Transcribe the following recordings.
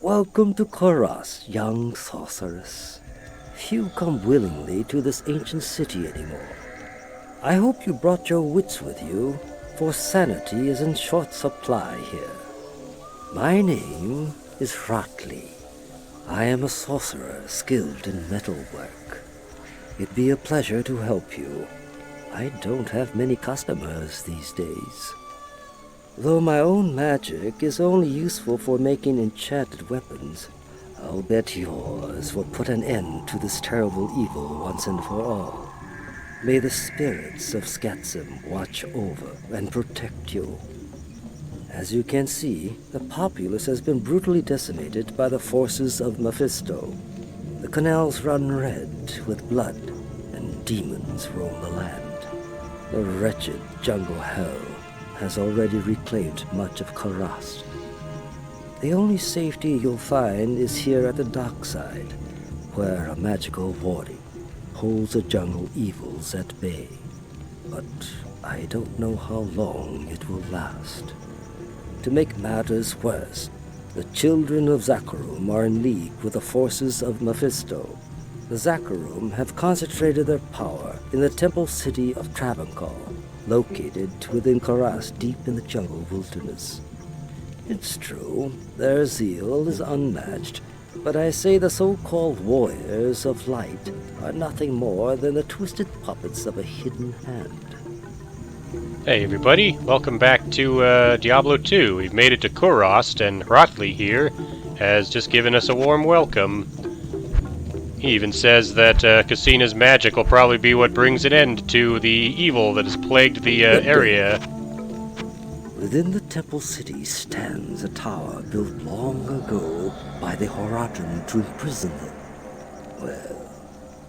Welcome to Kurast, young sorceress. Few come willingly to this ancient city anymore. I hope you brought your wits with you, for sanity is in short supply here. My name is Hratli. I am a sorcerer skilled in metalwork. It'd be a pleasure to help you. I don't have many customers these days. Though my own magic is only useful for making enchanted weapons, I'll bet yours will put an end to this terrible evil once and for all. May the spirits of Skatzim watch over and protect you. As you can see, the populace has been brutally decimated by the forces of Mephisto. The canals run red with blood, and demons roam the land. The wretched jungle hell has already reclaimed much of Kurast. The only safety you'll find is here at the dockside, where a magical warding holds the jungle evils at bay. But I don't know how long it will last. To make matters worse, the children of Zakarum are in league with the forces of Mephisto. The Zakarum have concentrated their power in the temple city of Travancore, located within Kurast deep in the jungle wilderness. It's true, their zeal is unmatched, but I say the so-called warriors of light are nothing more than the twisted puppets of a hidden hand. Hey everybody, welcome back to Diablo 2. We've made it to Kurast, and Hratli here has just given us a warm welcome. He even says that Cousina's magic will probably be what brings an end to the evil that has plagued the area. Within the temple city stands a tower built long ago by the Horadrim to imprison them. Well,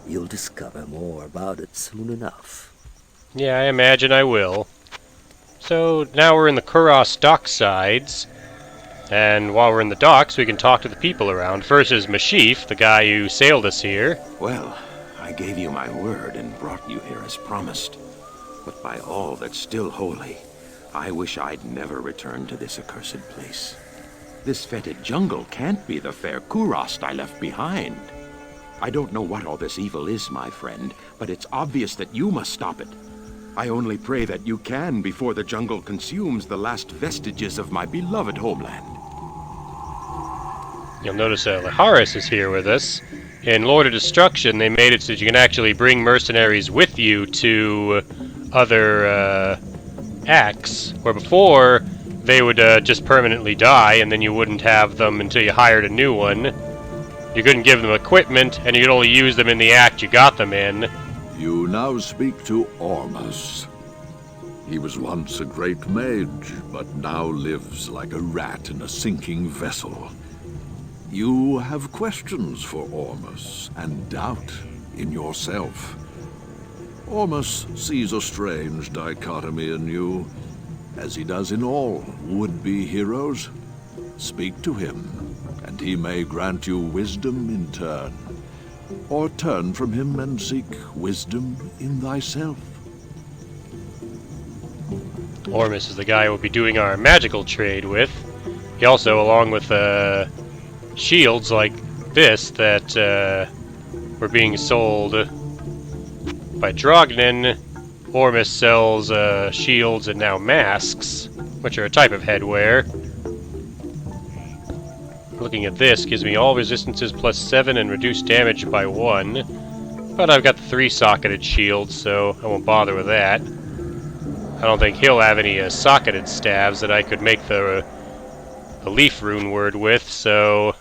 you'll discover more about it soon enough. Yeah, I imagine I will. So, now we're in the Kurast docksides, and while we're in the docks, we can talk to the people around. First is Meshif, the guy who sailed us here. Well, I gave you my word and brought you here as promised. But by all that's still holy, I wish I'd never returned to this accursed place. This fetid jungle can't be the fair Kurast I left behind. I don't know what all this evil is, my friend, but it's obvious that you must stop it. I only pray that you can before the jungle consumes the last vestiges of my beloved homeland. You'll notice Lazarus is here with us. In Lord of Destruction, they made it so that you can actually bring mercenaries with you to other acts, where before they would just permanently die, and then you wouldn't have them until you hired a new one. You couldn't give them equipment, and you could only use them in the act you got them in. You now speak to Ormus. He was once a great mage, but now lives like a rat in a sinking vessel. You have questions for Ormus, and doubt in yourself. Ormus sees a strange dichotomy in you, as he does in all would-be heroes. Speak to him, and he may grant you wisdom in turn, or turn from him and seek wisdom in thyself. Ormus is the guy we'll be doing our magical trade with. He also, along with shields like this that were being sold by Drognin, Ormus sells shields and now masks, which are a type of headwear. Looking at this gives me all resistances plus 7 and reduced damage by 1. But I've got the 3-socketed shield, so I won't bother with that. I don't think he'll have any socketed staves that I could make the leaf rune word with, so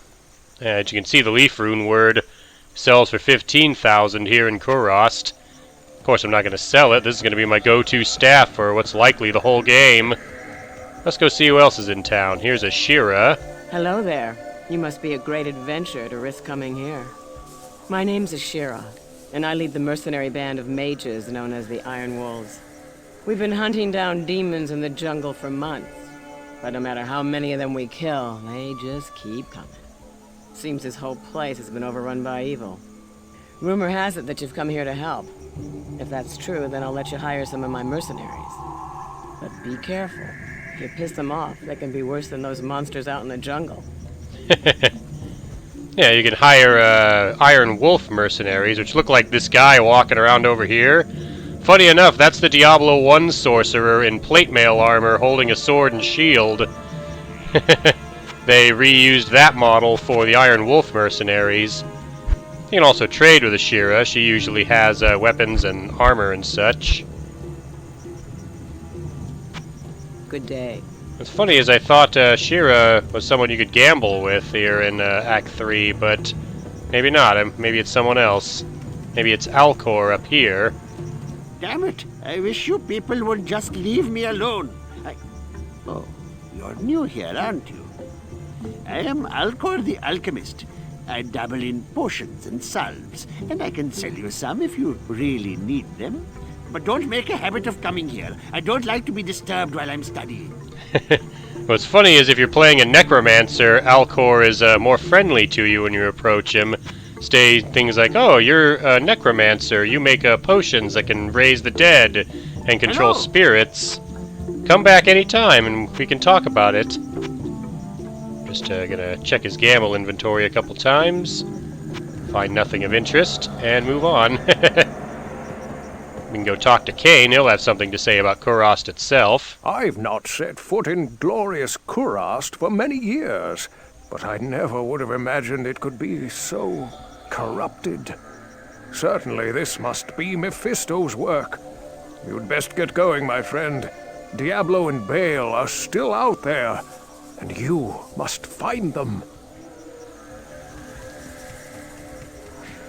as you can see, the leaf rune word sells for 15,000 here in Kurast. Of course, I'm not going to sell it. This is going to be my go-to staff for what's likely the whole game. Let's go see who else is in town. Here's a Shira. Hello there. You must be a great adventurer to risk coming here. My name's Ashira, and I lead the mercenary band of mages known as the Iron Wolves. We've been hunting down demons in the jungle for months, but no matter how many of them we kill, they just keep coming. Seems this whole place has been overrun by evil. Rumor has it that you've come here to help. If that's true, then I'll let you hire some of my mercenaries. But be careful. If you piss them off, they can be worse than those monsters out in the jungle. Yeah, you can hire Iron Wolf mercenaries, which look like this guy walking around over here. Funny enough, that's the Diablo 1 sorcerer in plate mail armor holding a sword and shield. They reused that model for the Iron Wolf mercenaries. You can also trade with Ashira. She usually has weapons and armor and such. Good day. What's funny is I thought Shira was someone you could gamble with here in Act 3, but maybe not. Maybe it's someone else. Maybe it's Alkor up here. Damn it! I wish you people would just leave me alone. Oh, you're new here, aren't you? I am Alkor the Alchemist. I dabble in potions and salves, and I can sell you some if you really need them. But don't make a habit of coming here. I don't like to be disturbed while I'm studying. What's funny is if you're playing a necromancer, Alkor is more friendly to you when you approach him. Say things like, "Oh, you're a necromancer. You make potions that can raise the dead and control spirits. Come back anytime and we can talk about it." Just gonna check his gamble inventory a couple times, find nothing of interest, and move on. We can go talk to Kane. He'll have something to say about Kurast itself. I've not set foot in glorious Kurast for many years, but I never would have imagined it could be so corrupted. Certainly this must be Mephisto's work. You'd best get going, my friend. Diablo and Baal are still out there, and you must find them.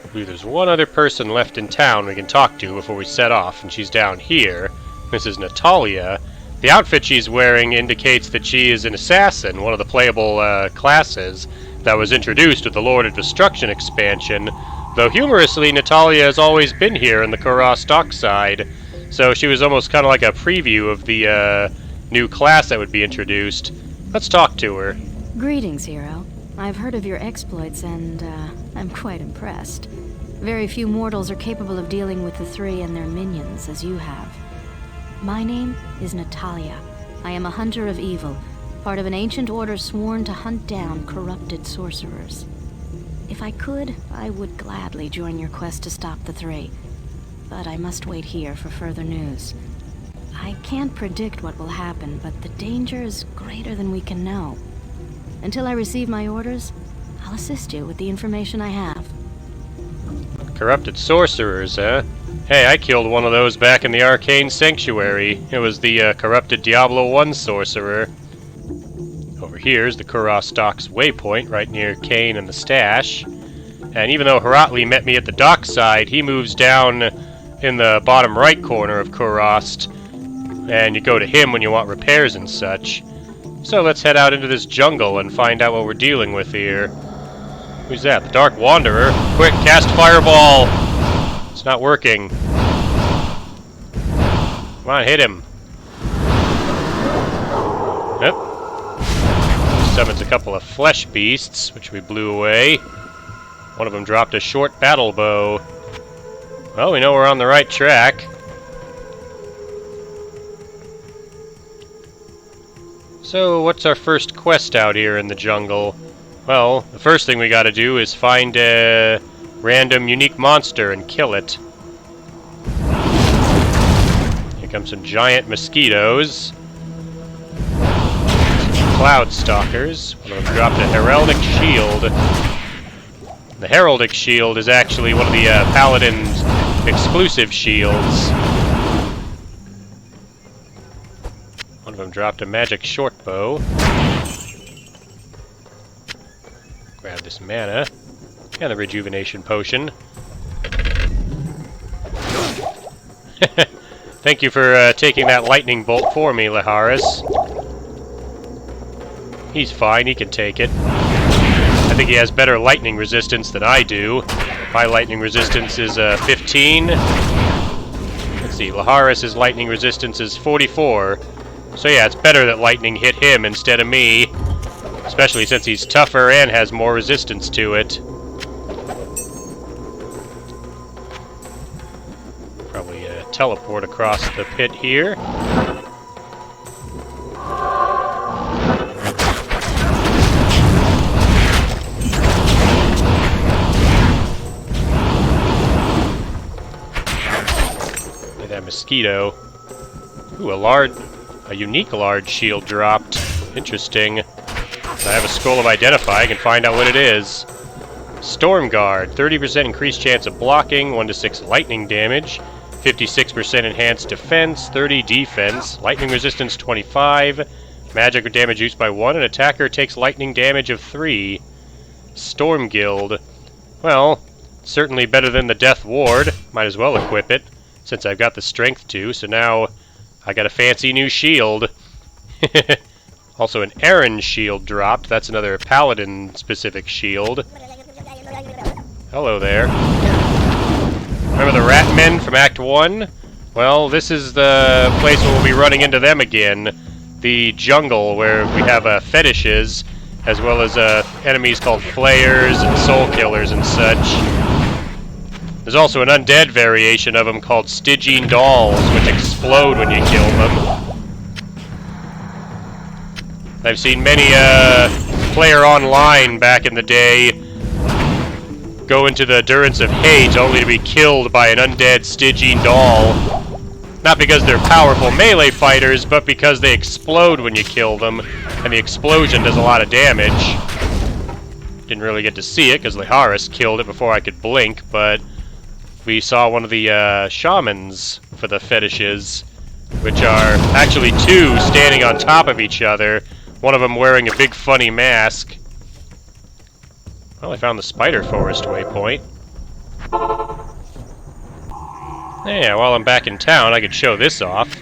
I believe there's one other person left in town we can talk to before we set off, and she's down here. This is Natalia. The outfit she's wearing indicates that she is an assassin, one of the playable classes that was introduced with the Lord of Destruction expansion, though humorously, Natalia has always been here in the Kurast dockside, so she was almost kind of like a preview of the new class that would be introduced. Let's talk to her. Greetings, hero. I've heard of your exploits and I'm quite impressed. Very few mortals are capable of dealing with the three and their minions as you have. My name is Natalia. I am a hunter of evil, part of an ancient order sworn to hunt down corrupted sorcerers. If I could, I would gladly join your quest to stop the three, but I must wait here for further news. I can't predict what will happen, but the danger is greater than we can know. Until I receive my orders, I'll assist you with the information I have. Corrupted sorcerers, huh? Hey, I killed one of those back in the Arcane Sanctuary. It was the corrupted Diablo 1 sorcerer. Over here is the Kurast Docks waypoint, right near Kane and the stash. And even though Hratli met me at the dockside, he moves down in the bottom right corner of Kurast, and you go to him when you want repairs and such. So let's head out into this jungle and find out what we're dealing with here. Who's that? The Dark Wanderer? Quick, cast Fireball! It's not working. Come on, hit him. Yep. Summons a couple of flesh beasts, which we blew away. One of them dropped a short battle bow. Well, we know we're on the right track. So, what's our first quest out here in the jungle? Well, the first thing we gotta do is find a random unique monster and kill it. Here come some giant mosquitoes. Cloud stalkers. One of them dropped a heraldic shield. The heraldic shield is actually one of the paladin's exclusive shields. One of them dropped a magic short bow. Grab this mana and the rejuvenation potion. Thank you for taking that lightning bolt for me, Laharis. He's fine, he can take it. I think he has better lightning resistance than I do. My lightning resistance is 15. Let's see, Laharis' lightning resistance is 44. So yeah, it's better that lightning hit him instead of me. Especially since he's tougher and has more resistance to it. Probably teleport across the pit here. mosquito. Ooh, a unique large shield dropped. Interesting. I have a scroll of identify. I can find out what it is. Storm Guard, 30% increased chance of blocking, 1 to 6 lightning damage, 56% enhanced defense, 30 defense, lightning resistance 25, magic damage used by 1, an attacker takes lightning damage of 3. Storm Guild. Well, certainly better than the Death Ward. Might as well equip it, since I've got the strength too, so now I got a fancy new shield. Also an Aaron shield dropped. That's another paladin-specific shield. Hello there. Remember the rat men from Act 1? Well, this is the place where we'll be running into them again. The jungle, where we have fetishes, as well as enemies called flayers and soul killers and such. There's also an undead variation of them called Stygian dolls, which explode when you kill them. I've seen many player online back in the day go into the Durance of Hate only to be killed by an undead Stygian doll. Not because they're powerful melee fighters, but because they explode when you kill them, and the explosion does a lot of damage. Didn't really get to see it because Lazarus killed it before I could blink, but we saw one of the shamans for the fetishes, which are actually two standing on top of each other. One of them wearing a big funny mask. Well, I found the Spider Forest waypoint. Yeah, while I'm back in town, I could show this off.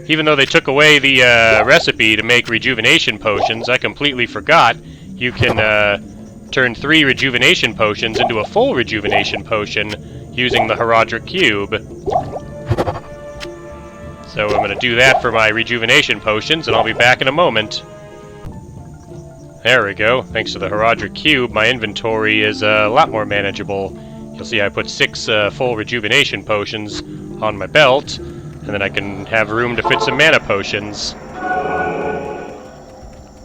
Even though they took away the recipe to make rejuvenation potions, I completely forgot you can turn 3 rejuvenation potions into a full rejuvenation potion using the Hratli cube. So I'm going to do that for my rejuvenation potions, and I'll be back in a moment. There we go. Thanks to the Hratli cube, my inventory is a lot more manageable. You'll see I put 6 full rejuvenation potions on my belt, and then I can have room to fit some mana potions.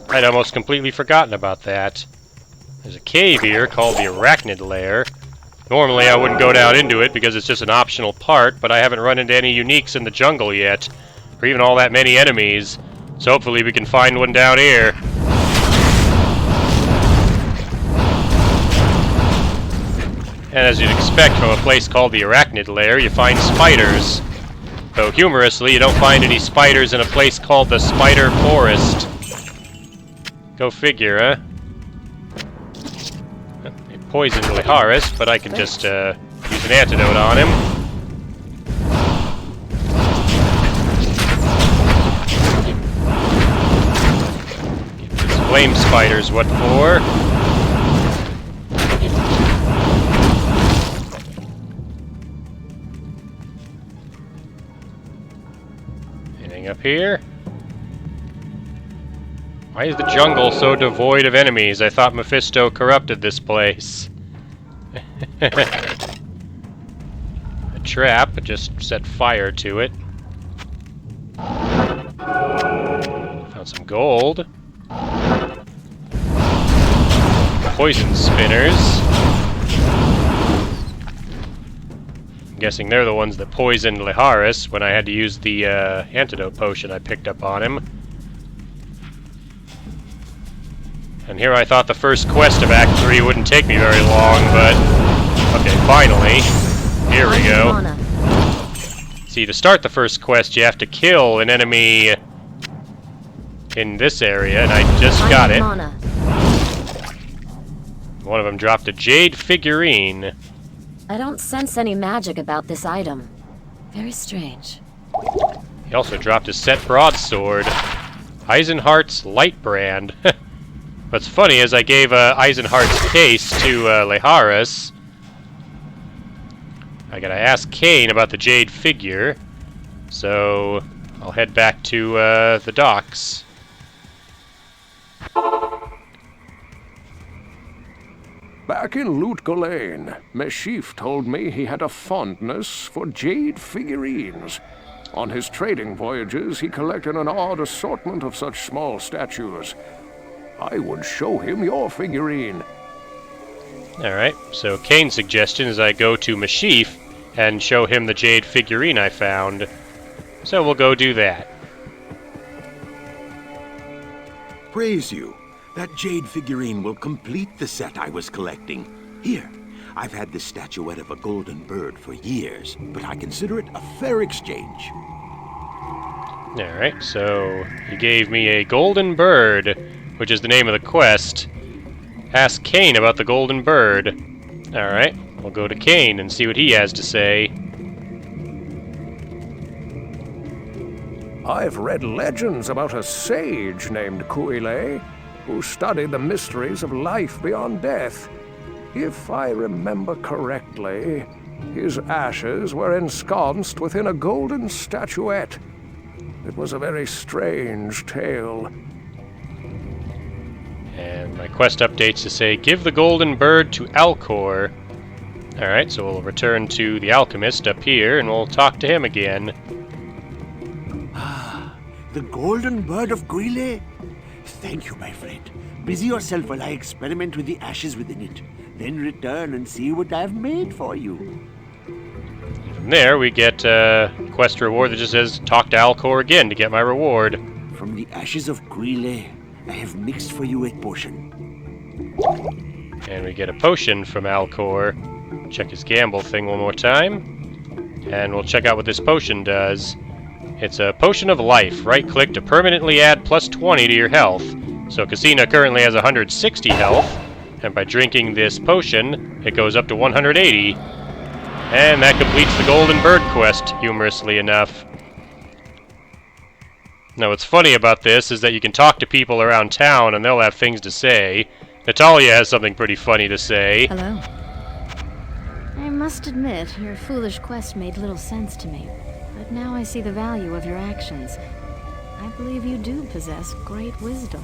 I'd almost completely forgotten about that. There's a cave here called the Arachnid Lair. Normally I wouldn't go down into it because it's just an optional part, but I haven't run into any uniques in the jungle yet, or even all that many enemies, so hopefully we can find one down here. And as you'd expect from a place called the Arachnid Lair, you find spiders. Though humorously, you don't find any spiders in a place called the Spider Forest. Go figure, huh? They poisoned Lazarus, but I can just use an antidote on him. Give these flame spiders what for. Anything up here? Why is the jungle so devoid of enemies? I thought Mephisto corrupted this place. A trap, but just set fire to it. Found some gold. Poison spinners. I'm guessing they're the ones that poisoned Lazarus when I had to use the antidote potion I picked up on him. And here I thought the first quest of Act 3 wouldn't take me very long, but... Okay, finally. Here we go. See, to start the first quest, you have to kill an enemy in this area, and I just got it. One of them dropped a Jade figurine. I don't sense any magic about this item. Very strange. He also dropped a set broadsword. Eisenhart's Light Brand. What's funny is I gave Eisenhart's case to Lazarus. I gotta ask Cain about the Jade figure, so I'll head back to the docks. Back in Lutgolain, Meshif told me he had a fondness for jade figurines. On his trading voyages, he collected an odd assortment of such small statues. I would show him your figurine. Alright, so Cain's suggestion is I go to Meshif and show him the Jade figurine I found. So we'll go do that. Praise you. That Jade figurine will complete the set I was collecting. Here, I've had this statuette of a golden bird for years, but I consider it a fair exchange. Alright, so he gave me a golden bird, which is the name of the quest. Ask Cain about the golden bird. Alright, we'll go to Cain and see what he has to say. I've read legends about a sage named Que-Hegan who studied the mysteries of life beyond death. If I remember correctly, his ashes were ensconced within a golden statuette. It was a very strange tale. And my quest updates to say, give the golden bird to Alkor. Alright, so we'll return to the Alchemist up here, and we'll talk to him again. The golden bird of Que-Hegan? Thank you, my friend. Busy yourself while I experiment with the ashes within it. Then return and see what I've made for you. From there, we get a quest reward that just says, talk to Alkor again to get my reward. From the ashes of Que-Hegan, I have mixed for you a potion. And we get a potion from Alkor. Check his gamble thing one more time. And we'll check out what this potion does. It's a potion of life. Right-click to permanently add plus 20 to your health. So Cousina currently has 160 health. And by drinking this potion, it goes up to 180. And that completes the Golden Bird quest, humorously enough. Now what's funny about this is that you can talk to people around town and they'll have things to say. Natalia has something pretty funny to say. Hello. I must admit, your foolish quest made little sense to me. But now I see the value of your actions. I believe you do possess great wisdom.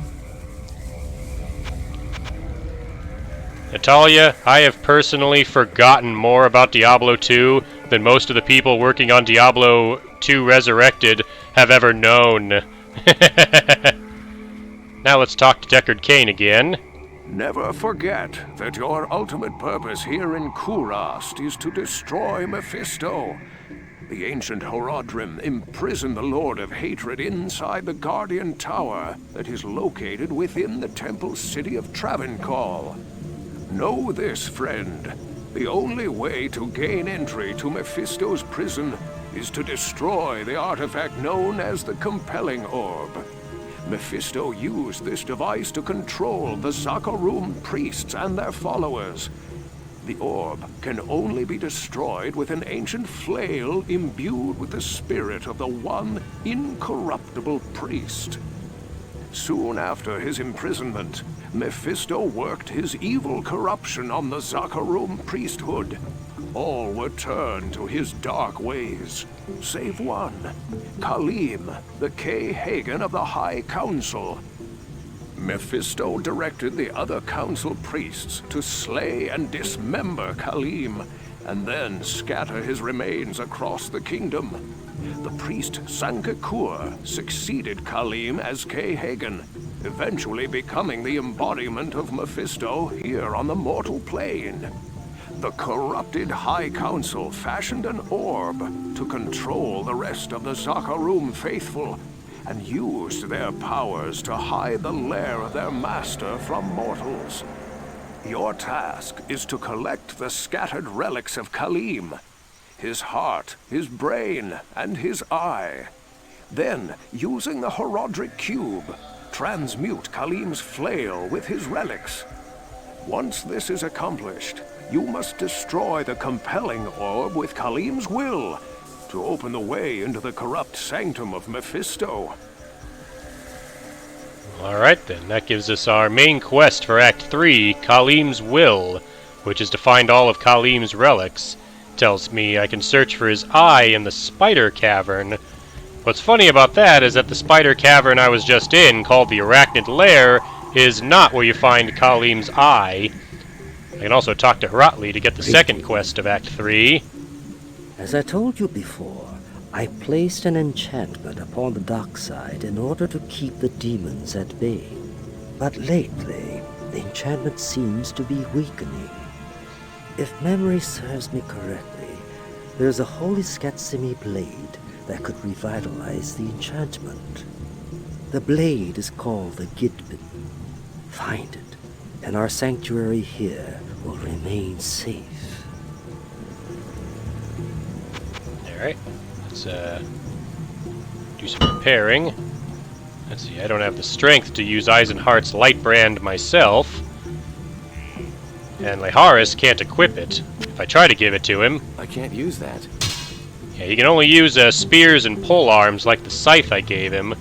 Natalia, I have personally forgotten more about Diablo 2 than most of the people working on Diablo 2 Resurrected have ever known. Now let's talk to Deckard Cain again. Never forget that your ultimate purpose here in Kurast is to destroy Mephisto. The ancient Horadrim imprisoned the Lord of Hatred inside the Guardian Tower that is located within the temple city of Travancore. Know this, friend. The only way to gain entry to Mephisto's prison is to destroy the artifact known as the Compelling Orb. Mephisto used this device to control the Zakarum priests and their followers. The orb can only be destroyed with an ancient flail imbued with the spirit of the one incorruptible priest. Soon after his imprisonment, Mephisto worked his evil corruption on the Zakarum priesthood. All were turned to his dark ways, save one, Khalim, the Que-Hegan of the High Council. Mephisto directed the other council priests to slay and dismember Khalim, and then scatter his remains across the kingdom. The priest Sankekur succeeded Khalim as Que-Hegan, eventually becoming the embodiment of Mephisto here on the mortal plane. The corrupted High Council fashioned an orb to control the rest of the Zakarum faithful, and used their powers to hide the lair of their master from mortals. Your task is to collect the scattered relics of Khalim, his heart, his brain, and his eye. Then, using the Horadric Cube, transmute Khalim's flail with his relics. Once this is accomplished, you must destroy the Compelling Orb with Khalim's will to open the way into the corrupt sanctum of Mephisto. Alright then, that gives us our main quest for Act 3, Khalim's Will, which is to find all of Khalim's relics. Tells me I can search for his eye in the Spider Cavern. What's funny about that is that the Spider Cavern I was just in, called the Arachnid Lair, is not where you find Khalim's eye. I can also talk to Hratli to get the second quest of Act 3. As I told you before, I placed an enchantment upon the dark side in order to keep the demons at bay. But lately, the enchantment seems to be weakening. If memory serves me correctly, There's a holy Skatsimi blade that could revitalize the enchantment. The blade is called the Gidbin. Find it, and our sanctuary here will remain safe. Alright, let's do some repairing. Let's see, I don't have the strength to use Eisenhardt's Lightbrand myself. And Lazarus can't equip it. If I try to give it to him... I can't use that. Yeah, he can only use spears and pole arms like the scythe I gave him.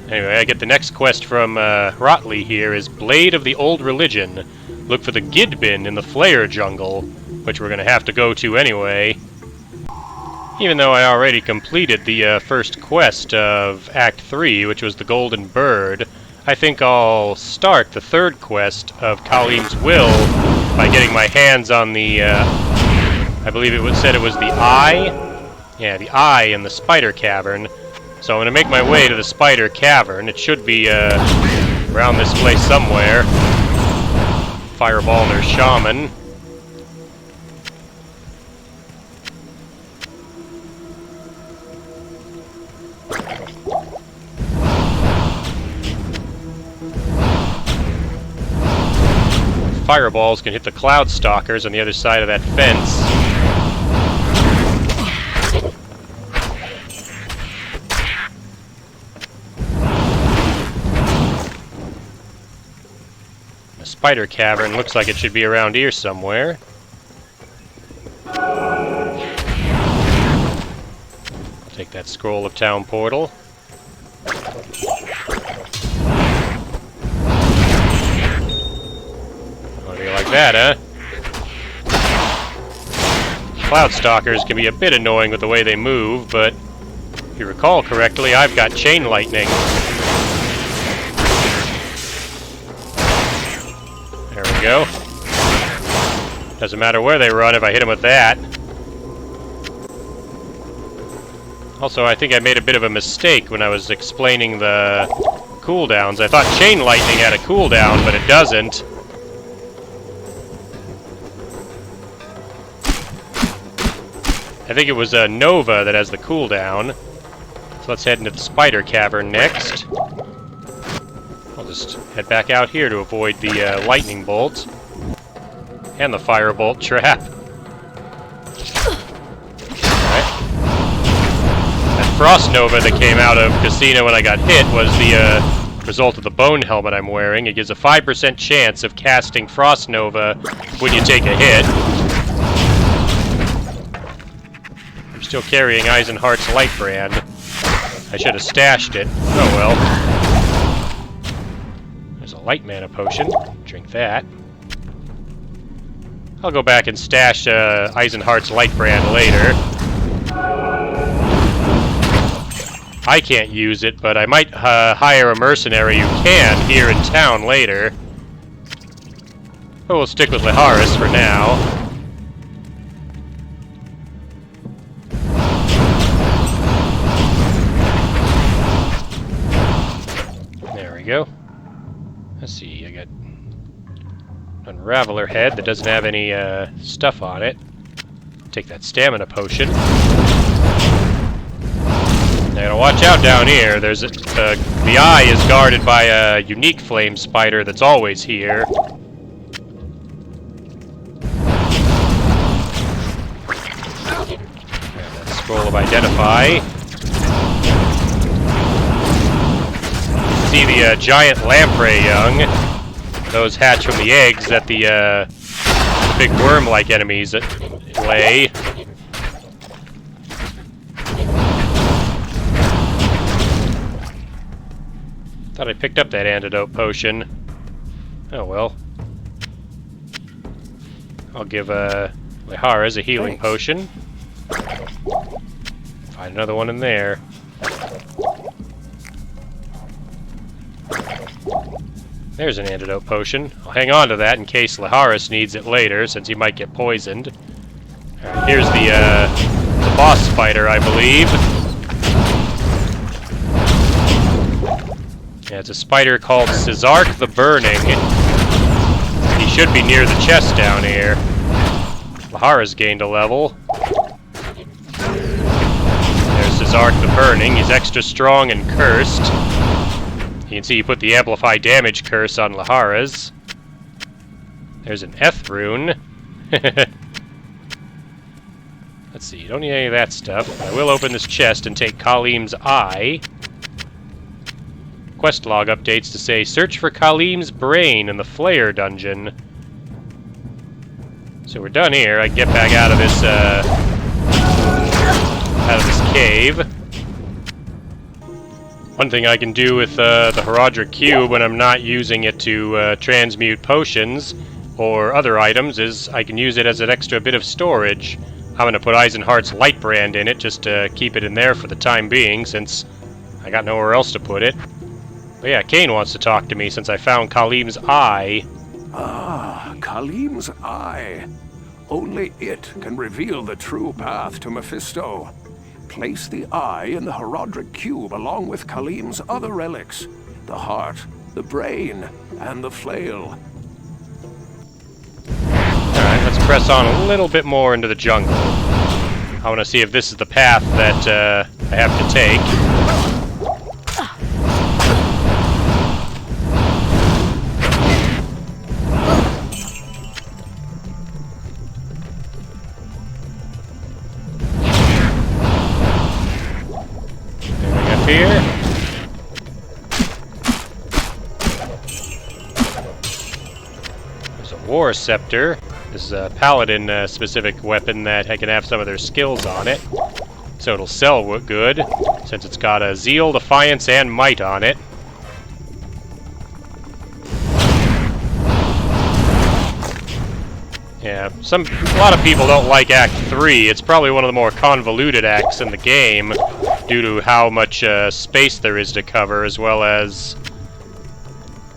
Anyway, I get the next quest from Hratli here is Blade of the Old Religion. Look for the Gidbin in the Flare Jungle, which we're going to have to go to anyway. Even though I already completed the first quest of Act 3, which was the Golden Bird, I think I'll start the third quest of Khalim's Will by getting my hands on the, I believe said it was the Eye? Yeah, the Eye in the Spider Cavern. So I'm going to make my way to the Spider Cavern. It should be around this place somewhere. Fireball their Shaman. Fireballs can hit the Cloud Stalkers on the other side of that fence. The Spider Cavern looks like it should be around here somewhere. I'll take that Scroll of Town Portal. Like that, huh? Cloud Stalkers can be a bit annoying with the way they move, but if you recall correctly, I've got Chain Lightning. There we go. Doesn't matter where they run if I hit them with that. Also, I think I made a bit of a mistake when I was explaining the cooldowns. I thought Chain Lightning had a cooldown, but it doesn't. I think it was Nova that has the cooldown. So let's head into the Spider Cavern next. I'll just head back out here to avoid the lightning bolt. And the firebolt trap. Alright. That Frost Nova that came out of Cousina when I got hit was the result of the bone helmet I'm wearing. It gives a 5% chance of casting Frost Nova when you take a hit. Still carrying Eisenhardt's Lightbrand. I should have stashed it. Oh well. There's a light mana potion. Drink that. I'll go back and stash Eisenhardt's Lightbrand later. I can't use it, but I might hire a mercenary who can here in town later. But we'll stick with Lazarus for now. Go. Let's see, I got an Unraveler head that doesn't have any stuff on it. Take that stamina potion. Now gotta watch out down here. There's the Eye is guarded by a unique flame spider that's always here. That Scroll of Identify. See the giant lamprey young. Those hatch from the eggs that the big worm-like enemies lay. Thought I picked up that antidote potion. Oh well. I'll give Lazarus a healing potion. Find another one in there. There's an antidote potion. I'll hang on to that in case Lazarus needs it later, since he might get poisoned. Alright, here's the boss spider, I believe. Yeah, it's a spider called Cizark the Burning. He should be near the chest down here. Lahara's gained a level. There's his Arc the Burning. He's extra strong and cursed. You can see he put the Amplify Damage curse on Lahara's. There's an Eth rune. Let's see, you don't need any of that stuff. I will open this chest and take Khalim's eye. Quest log updates to say, search for Khalim's brain in the Flayer dungeon. So we're done here. I can get back out of this cave. One thing I can do with the Herodric Cube when I'm not using it to transmute potions or other items is I can use it as an extra bit of storage. I'm going to put Eisenhart's Light Brand in it just to keep it in there for the time being since I got nowhere else to put it. But yeah, Kane wants to talk to me since I found Khalim's eye. Ah, Khalim's eye. Only it can reveal the true path to Mephisto. Place the eye in the Herodric Cube along with Khalim's other relics. The heart, the brain, and the flail. Alright, let's press on a little bit more into the jungle. I want to see if this is the path that I have to take. Anything up here? There's a War Scepter. This is a paladin specific weapon that I can have some of their skills on it. So it'll sell good, since it's got a Zeal, Defiance, and Might on it. Yeah, a lot of people don't like Act 3. It's probably one of the more convoluted acts in the game, due to how much space there is to cover, as well as,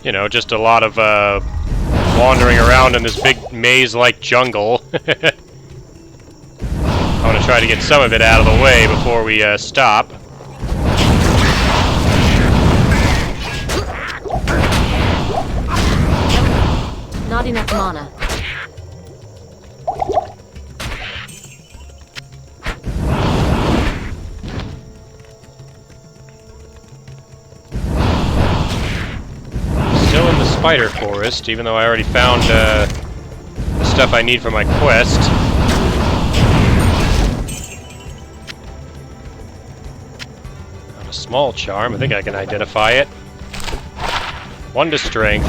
you know, just a lot of wandering around in this big maze-like jungle. I want to try to get some of it out of the way before we stop. Not enough mana. Still in the Spider Forest, even though I already found the stuff I need for my quest. Got a small charm, I think I can identify it. 1 to strength.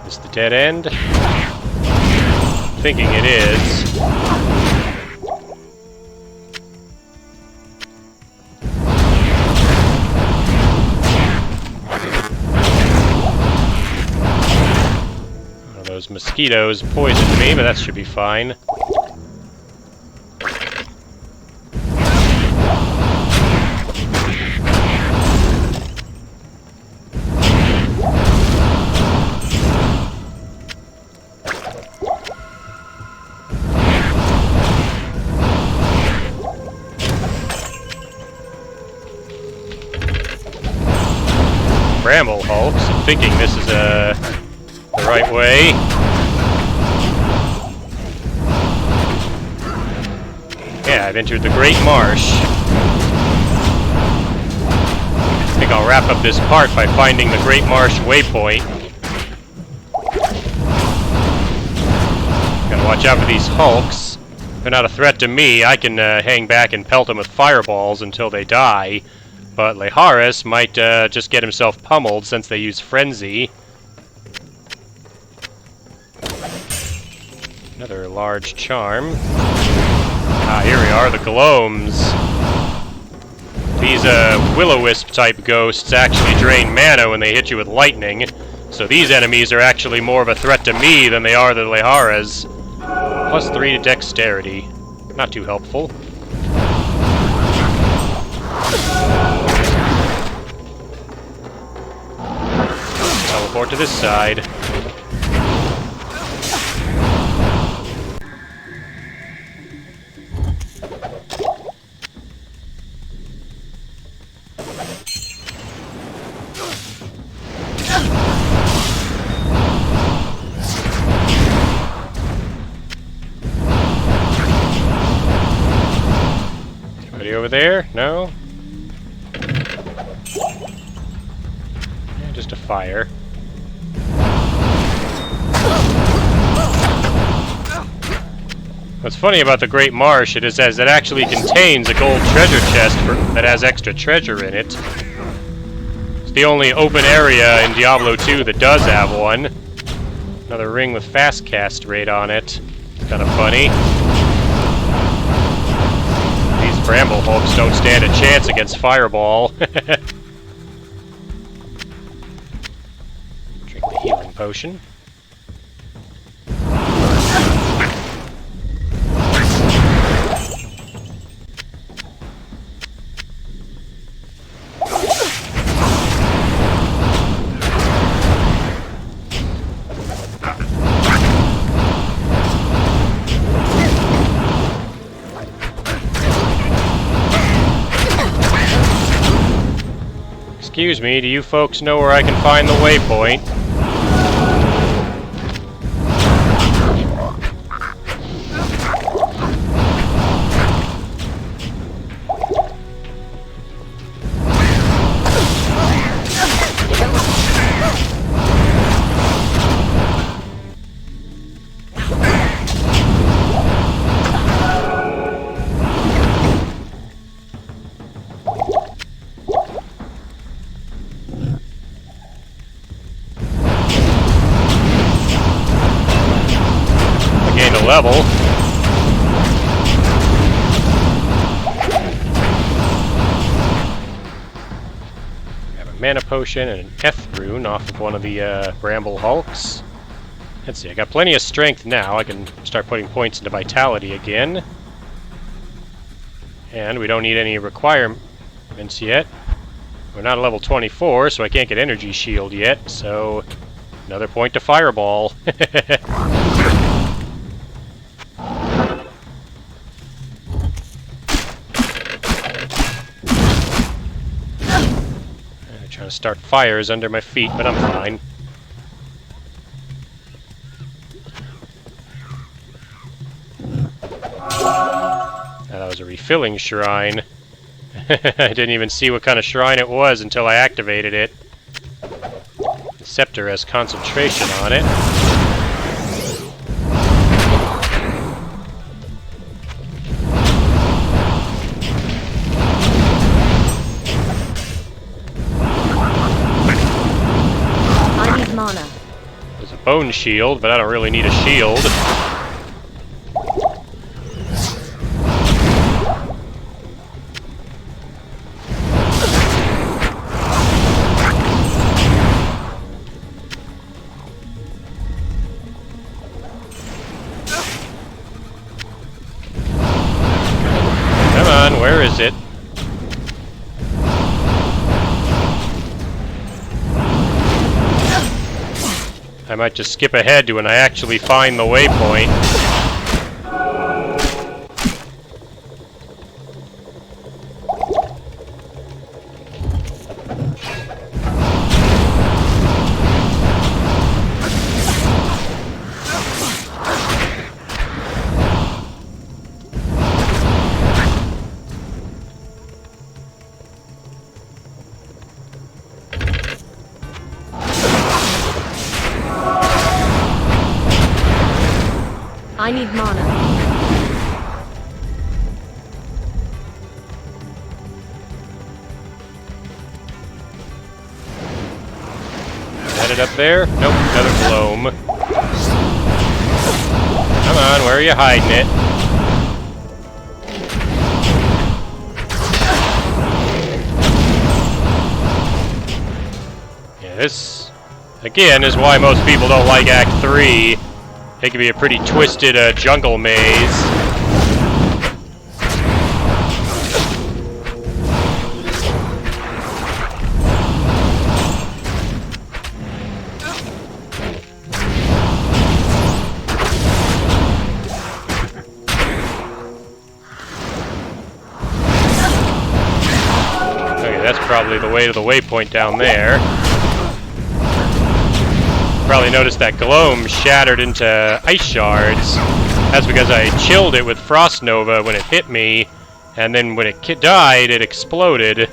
Is the dead end? Thinking it is. One of those mosquitoes poisoned me, but that should be fine. Bramble hulks, I'm thinking this is the right way. Yeah, I've entered the Great Marsh. I think I'll wrap up this part by finding the Great Marsh waypoint. Gotta watch out for these hulks. They're not a threat to me. I can hang back and pelt them with fireballs until they die. But Lazarus might just get himself pummeled since they use Frenzy. Another large charm. Ah, here we are, the Gloams. These will-o-wisp type ghosts actually drain mana when they hit you with lightning. So these enemies are actually more of a threat to me than they are the Laharas. +3 to dexterity. Not too helpful. Teleport to this side. over there? No? Yeah, just a fire. What's funny about the Great Marsh, it says it actually contains a gold treasure chest that has extra treasure in it. It's the only open area in Diablo 2 that does have one. Another ring with fast cast rate on it. It's kind of funny. These bramble hulks don't stand a chance against fireball. Drink the healing potion. Excuse me, do you folks know where I can find the waypoint? Level. Have a mana potion and an F rune off of one of the bramble hulks. Let's see, I got plenty of strength now. I can start putting points into vitality again. And we don't need any requirements yet. We're not at level 24, so I can't get energy shield yet, so another point to fireball. Trying to start fires under my feet, but I'm fine. That was a refilling shrine. I didn't even see what kind of shrine it was until I activated it. The scepter has concentration on it. There's a bone shield, but I don't really need a shield. Come on, where is it? I might just skip ahead to when I actually find the waypoint. I need mana. Headed up there? Nope, another gloam. Come on, where are you hiding it? Yeah, this, again, is why most people don't like Act 3. It can be a pretty twisted jungle maze. Okay, that's probably the way to the waypoint down there. Probably noticed that gloam shattered into ice shards. That's because I chilled it with Frost Nova when it hit me, And then when it died, it exploded.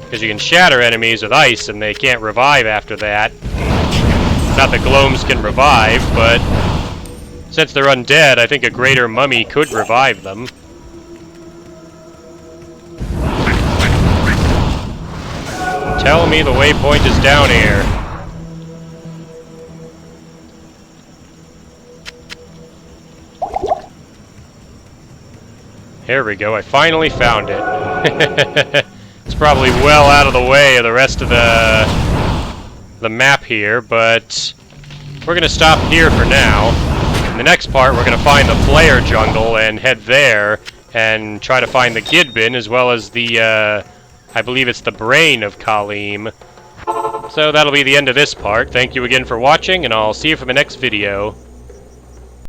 Because you can shatter enemies with ice and they can't revive after that. Not that gloams can revive, but since they're undead, I think a greater mummy could revive them. Tell me the waypoint is down here. Here we go, I finally found it. It's probably well out of the way of the rest of the map here, but we're going to stop here for now. In the next part, we're going to find the Flare Jungle and head there and try to find the Gidbin, as well as the, I believe it's the brain of Khalim. So that'll be the end of this part. Thank you again for watching, and I'll see you for the next video.